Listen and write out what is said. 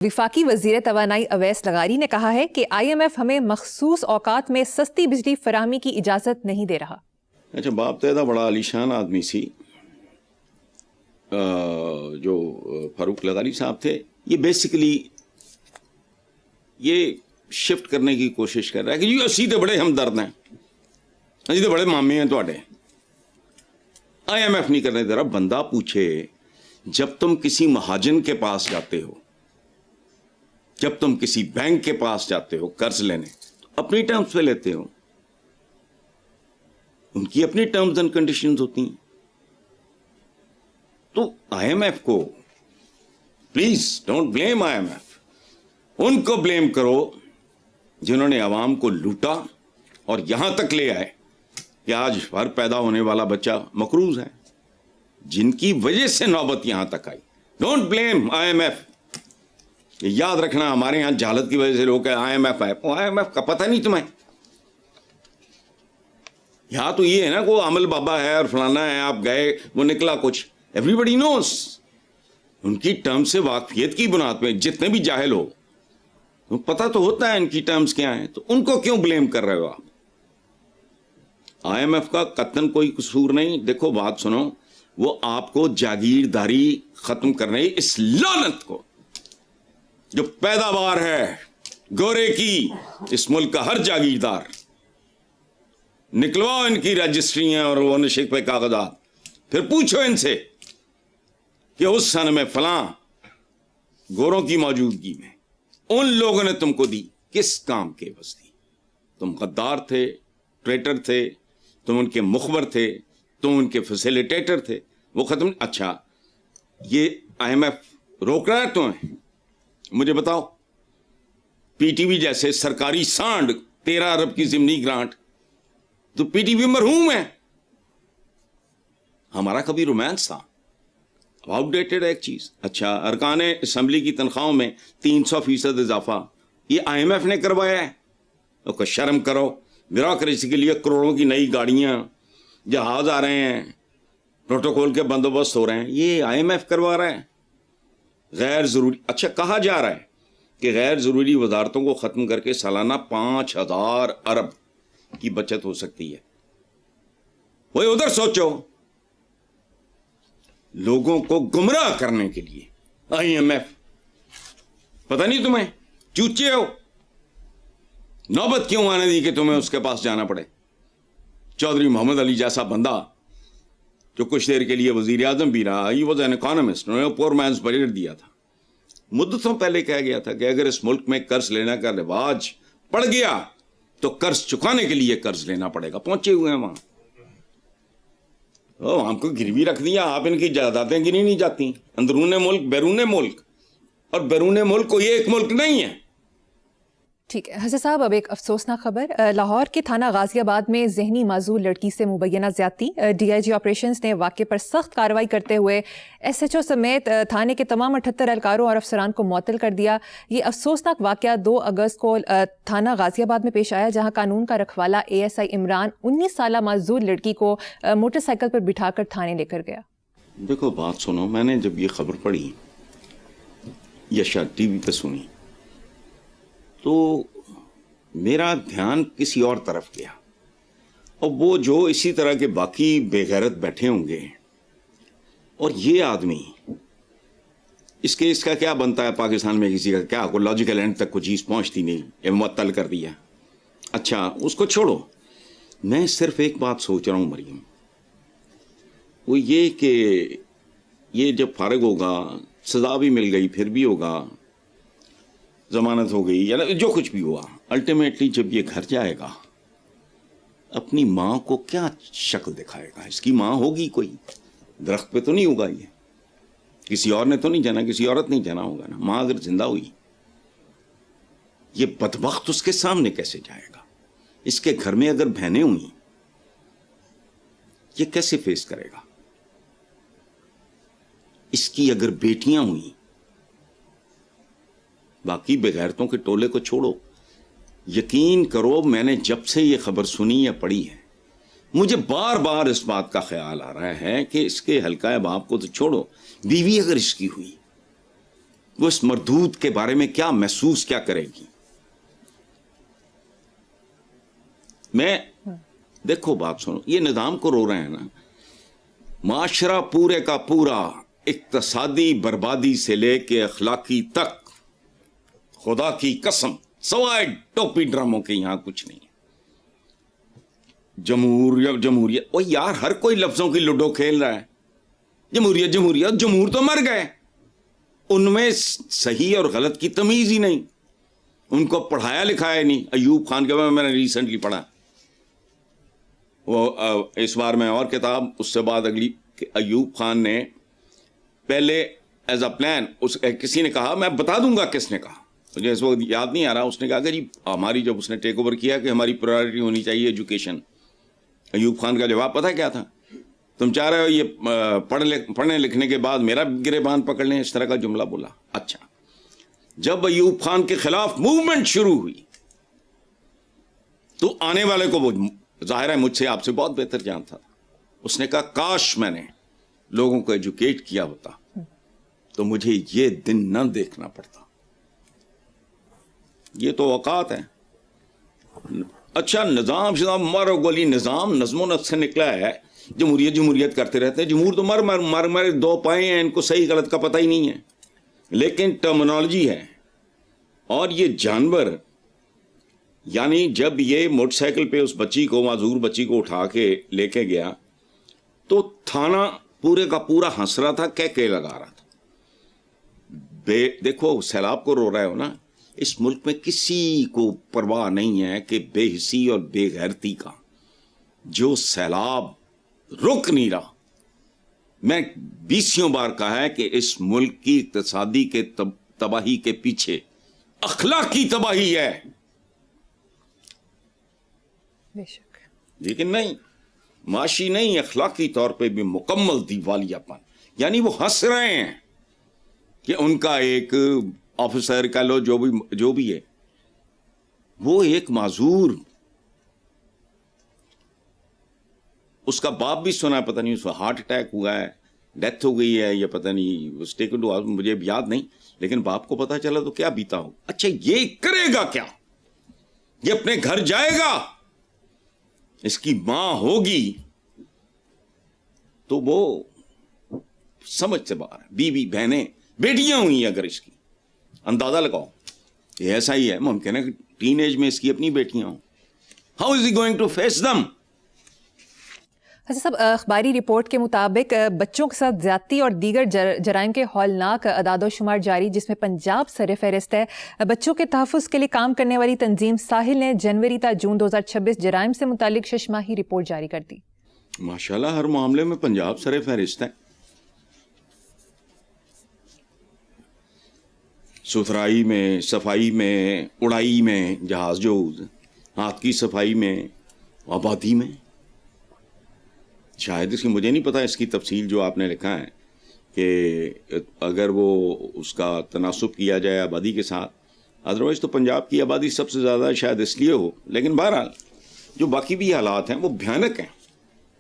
وفاقی وزیر توانائی اویس لغاری نے کہا ہے کہ آئی ایم ایف ہمیں مخصوص اوقات میں سستی بجلی فراہمی کی اجازت نہیں دے رہا۔ اچھا، باپ دادا بڑا عالیشان آدمی سی جو فاروق لغاری صاحب تھے، یہ بیسیکلی یہ شفٹ کرنے کی کوشش کر رہا ہے کہ یہ اسی تے بڑے ہمدرد ہیں، اسی تے بڑے مامی ہیں تواڈے، آئی ایم ایف نہیں کرنے دے رہا۔ بندہ پوچھے، جب تم کسی مہاجن کے پاس جاتے ہو، جب تم کسی بینک کے پاس جاتے ہو قرض لینے، تو اپنی ٹرمز پہ لیتے ہو، ان کی اپنی ٹرمز اینڈ کنڈیشنز ہوتی ہیں۔ تو آئی ایم ایف کو please don't blame I M F, ان کو بلیم کرو جنہوں نے عوام کو لوٹا اور یہاں تک لے آئے کہ آج ہر پیدا ہونے والا بچہ مقروض ہے، جن کی وجہ سے نوبت یہاں تک آئی۔ Don't blame I M F. یاد رکھنا، ہمارے یہاں جہالت کی وجہ سے لوگ کہ آئی ایم ایف ہے، آئی ایم ایف کا پتہ نہیں تمہیں؟ یہاں تو یہ ہے نا کہ وہ عمل بابا ہے اور فلانا ہے، آپ گئے وہ نکلا کچھ، ایوری بڈی نوز۔ ان کی ٹرم سے واقفیت کی بنیاد پہ جتنے بھی جاہل ہو، پتہ تو ہوتا ہے ان کی ٹرمز کیا ہیں، تو ان کو کیوں بلیم کر رہے ہو آپ؟ آئی ایم ایف کا قطعاً کوئی قصور نہیں۔ دیکھو بات سنو، وہ آپ کو جاگیرداری ختم کرنے، اس لعنت کو جو پیداوار ہے گورے کی، اس ملک کا ہر جاگیردار، نکلواؤ ان کی رجسٹریاں اور وہ نشق پہ کاغذات، پھر پوچھو ان سے کہ اس سن میں فلاں گوروں کی موجودگی میں ان لوگوں نے تم کو دی، کس کام کے عوض دی؟ تم غدار تھے، ٹریٹر تھے، تم ان کے مخبر تھے، تم ان کے فیسیلیٹیٹر تھے، وہ ختم۔ اچھا، یہ آئی ایم ایف روک رہا ہے تمہیں؟ مجھے بتاؤ، پی ٹی وی جیسے سرکاری سانڈ 13 ارب کی ضمنی گرانٹ، تو پی ٹی وی مرحوم ہے۔ ہمارا کبھی رومانس تھا، آؤٹ ڈیٹڈ ایک چیز۔ اچھا، ارکان اسمبلی کی تنخواہوں میں 300% اضافہ، یہ آئی ایم ایف نے کروایا ہے؟ تو شرم کرو، بیوروکریسی کے لیے کروڑوں کی نئی گاڑیاں، جہاز آ رہے ہیں، پروٹوکول کے بندوبست ہو رہے ہیں، یہ آئی ایم ایف کروا رہا ہے؟ غیر ضروری، اچھا کہا جا رہا ہے کہ غیر ضروری وزارتوں کو ختم کر کے سالانہ 5000 ارب کی بچت ہو سکتی ہے۔ وہی ادھر سوچو، لوگوں کو گمراہ کرنے کے لیے آئی ایم ایف، پتہ نہیں تمہیں چوچے ہو؟ نوبت کیوں آنے دی کہ تمہیں اس کے پاس جانا پڑے؟ چودھری محمد علی جیسا بندہ جو کچھ دیر کے لیے وزیر اعظم بھی رہا، ہی واز این اکانومسٹ، انہوں نے پور مینس بجٹ دیا تھا۔ مدتوں پہلے کہا گیا تھا کہ اگر اس ملک میں قرض لینے کا رواج پڑ گیا تو قرض چکانے کے لیے قرض لینا پڑے گا۔ پہنچے ہوئے ہیں وہاں، ہم کو گروی رکھ دیا، آپ ان کی جائیدادیں گنی نہیں جاتی، اندرون ملک، بیرون ملک، اور بیرون ملک کوئی ایک ملک نہیں ہے۔ ٹھیک ہے حسن صاحب، اب ایک افسوسناک خبر، لاہور کے تھانہ غازی آباد میں ذہنی معذور لڑکی سے مبینہ زیادتی، ڈی آئی جی آپریشنز نے واقعے پر سخت کارروائی کرتے ہوئے ایس ایچ او سمیت تھانے کے تمام 78 اہلکاروں اور افسران کو معطل کر دیا۔ یہ افسوسناک واقعہ 2 اگست کو تھانہ غازی آباد میں پیش آیا، جہاں قانون کا رکھوالا اے ایس آئی عمران 19 سالہ معذور لڑکی کو موٹر سائیکل پر بٹھا کر تھانے لے کر گیا۔ دیکھو بات سنو، میں نے جب یہ خبر پڑھی یا شاید ٹی وی پہ سنی تو میرا دھیان کسی اور طرف گیا، اور وہ جو اسی طرح کے باقی بے غیرت بیٹھے ہوں گے، اور یہ آدمی اس کیس کا کیا بنتا ہے پاکستان میں، کسی کا کیا کوئی لاجیکل اینڈ تک کوئی چیز پہنچتی نہیں، یہ معطل کر دیا۔ اچھا اس کو چھوڑو، میں صرف ایک بات سوچ رہا ہوں مریم، وہ یہ کہ یہ جب فارغ ہوگا، سزا بھی مل گئی، پھر بھی ہوگا، ضمانت ہو گئی یا جو کچھ بھی ہوا، الٹیمیٹلی جب یہ گھر جائے گا اپنی ماں کو کیا شکل دکھائے گا؟ اس کی ماں ہوگی کوئی، درخت پہ تو نہیں ہوگا، یہ کسی اور نے تو نہیں جانا، کسی عورت نہیں جانا ہوگا نا۔ ماں اگر زندہ ہوئی، یہ بدبخت اس کے سامنے کیسے جائے گا؟ اس کے گھر میں اگر بہنیں ہوئی، یہ کیسے فیس کرے گا؟ اس کی اگر بیٹیاں ہوئیں، باقی بغیرتوں کے ٹولے کو چھوڑو، یقین کرو میں نے جب سے یہ خبر سنی یا پڑھی ہے، مجھے بار بار اس بات کا خیال آ رہا ہے کہ اس کے حلقہ باپ کو تو چھوڑو، بیوی اگر اس کی ہوئی، وہ اس مردود کے بارے میں کیا محسوس کیا کرے گی. میں دیکھو بات سنو, یہ نظام کو رو رہے ہیں نا, معاشرہ پورے کا پورا اقتصادی بربادی سے لے کے اخلاقی تک, خدا کی قسم سوائے ٹوپی ڈراموں کے یہاں کچھ نہیں ہے. جمہوریت, او یار ہر کوئی لفظوں کی لوڈو کھیل رہا ہے. جمہوریت جمہوریت, جمہور تو مر گئے, ان میں صحیح اور غلط کی تمیز ہی نہیں, ان کو پڑھایا لکھایا نہیں. ایوب خان کے بارے میں نے ریسنٹلی پڑھا, وہ اس بار میں اور کتاب, اس سے بعد اگلی, ایوب خان نے پہلے ایز اے پلان, کسی نے کہا, میں بتا دوں گا کس نے کہا, مجھے اس وقت یاد نہیں آ رہا, اس نے کہا کہ جی ہماری, جب اس نے ٹیک اوور کیا کہ ہماری پرائرٹی ہونی چاہیے ایجوکیشن. ایوب خان کا جواب پتہ کیا تھا؟ تم چاہ رہے ہو یہ پڑھنے لکھنے کے بعد میرا گریبان پکڑ لیں, اس طرح کا جملہ بولا. اچھا, جب ایوب خان کے خلاف موومنٹ شروع ہوئی تو آنے والے کو, وہ ظاہر ہے مجھ سے آپ سے بہت بہتر جانتا تھا, اس نے کہا کاش میں نے لوگوں کو ایجوکیٹ کیا ہوتا تو مجھے یہ دن نہ دیکھنا پڑتا. یہ تو اوقات ہے. اچھا, نظام مارو گولی, نظام نظم و نسق سے نکلا ہے. جمہوریت جمہوریت کرتے رہتے ہیں. جمہور تو مر دو پائے ہیں, ان کو صحیح غلط کا پتہ ہی نہیں ہے, لیکن ٹرمنالوجی ہے. اور یہ جانور, یعنی جب یہ موٹر سائیکل پہ اس بچی کو, معذور بچی کو اٹھا کے لے کے گیا تو تھانہ پورے کا پورا ہنس رہا تھا, کہہ لگا رہا تھا. دیکھو سیلاب کو رو رہے ہو نا, اس ملک میں کسی کو پرواہ نہیں ہے کہ بے حسی اور بے غیرتی کا. جو سیلاب رک نہیں رہا, میں 20 بار کہا ہے کہ اس ملک کی اقتصادی کے تباہی کے پیچھے اخلاقی تباہی ہے. بے شک. لیکن نہیں, معاشی نہیں, اخلاقی طور پہ بھی مکمل دیوالیہ پن. یعنی وہ ہنس رہے ہیں کہ ان کا ایک آفیسر کا لو جو بھی ہے, وہ ایک معذور, اس کا باپ بھی سنا, پتہ نہیں اس کو ہارٹ اٹیک ہوا ہے, ڈیتھ ہو گئی ہے, یا پتہ نہیں, مجھے یاد نہیں, لیکن باپ کو پتہ چلا تو کیا بیتا ہو. اچھا, یہ کرے گا کیا؟ یہ اپنے گھر جائے گا, اس کی ماں ہوگی تو وہ سمجھ سے باہر ہے. بیوی بہنیں بیٹیاں ہوئی ہیں, اگر اس کی اندازہ لگاؤ, یہ ایسا ہی ہے. ممکن ہے کہ ٹین ایج میں اس کی اپنی بیٹیاں ہوں. How is he going to face them? Hasan صاحب, اخباری رپورٹ کے مطابق بچوں کے ساتھ زیادتی اور دیگر جرائم کے ہولناک اعداد و شمار جاری, جس میں پنجاب سر فہرست ہے. بچوں کے تحفظ کے لیے کام کرنے والی تنظیم ساحل نے جنوری تا جون 2026 جرائم سے متعلق 6 ماہی رپورٹ جاری کر دی. ماشاءاللہ, ہر معاملے میں پنجاب سر فہرست ہے. ستھرائی میں, صفائی میں, اڑائی میں, جہاز جوز, ہاتھ کی صفائی میں, آبادی میں. شاید اس کی, مجھے نہیں پتا اس کی تفصیل جو آپ نے لکھا ہے کہ اگر وہ اس کا تناسب کیا جائے آبادی کے ساتھ, ادروائز تو پنجاب کی آبادی سب سے زیادہ شاید اس لیے ہو. لیکن بہرحال جو باقی بھی حالات ہیں وہ بھیانک ہیں.